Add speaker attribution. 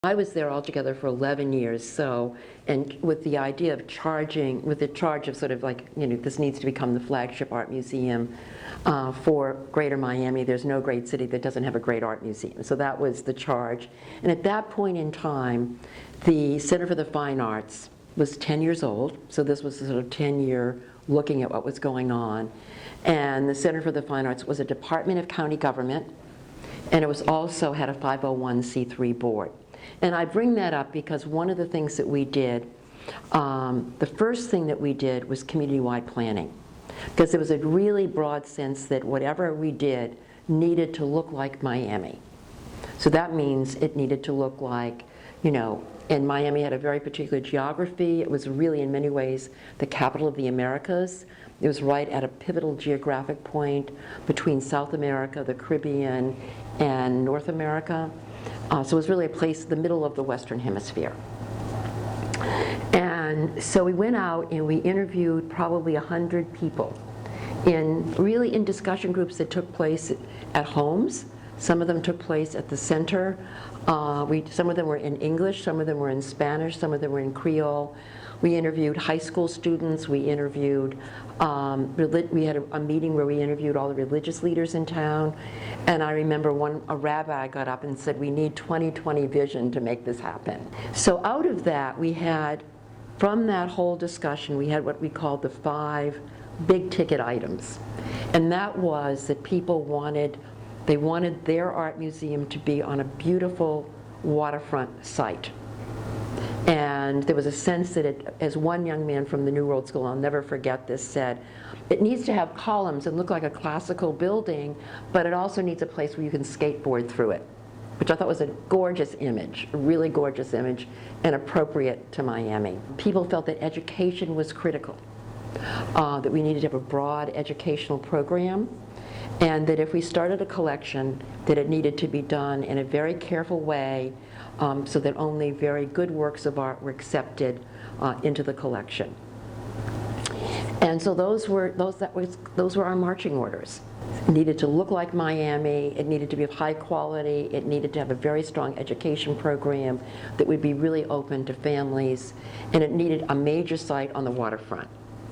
Speaker 1: I was there altogether for 11 years, so, and with the idea of charging, with the charge of sort of like, this needs to become the flagship art museum for Greater Miami. There's no great city that doesn't have a great art museum. So that was the charge. And at that point in time, the Center for the Fine Arts was 10 years old, so this was a sort of 10-year looking at what was going on. And the Center for the Fine Arts was a department of county government, and it was also had a 501c3 board. And I bring that up because one of the things that we did, the first thing that we did was community-wide planning. Because there was a really broad sense that whatever we did needed to look like Miami. So that means it needed to look like, and Miami had a very particular geography. It was really, in many ways, the capital of the Americas. It was right at a pivotal geographic point between South America, the Caribbean, and North America. So it was really a place in the middle of the Western Hemisphere. And so we went out and we interviewed probably 100 people in discussion groups that took place at homes. Some of them took place at the center. Some of them were in English, some of them were in Spanish, some of them were in Creole. We interviewed high school students. We interviewed, we had a meeting where we interviewed all the religious leaders in town. And I remember a rabbi got up and said, we need 20/20 vision to make this happen. So out of that, we had, from that whole discussion, we had what we called the 5 big ticket items. And that was that people wanted their art museum to be on a beautiful waterfront site. And there was a sense that as one young man from the New World School, I'll never forget this, said, it needs to have columns and look like a classical building, but it also needs a place where you can skateboard through it, which I thought was a gorgeous image, a really gorgeous image, and appropriate to Miami. People felt that education was critical, that we needed to have a broad educational program, and that if we started a collection, that it needed to be done in a very careful way so that only very good works of art were accepted into the collection. And so those were our marching orders. It needed to look like Miami, it needed to be of high quality, it needed to have a very strong education program that would be really open to families, and it needed a major site on the waterfront.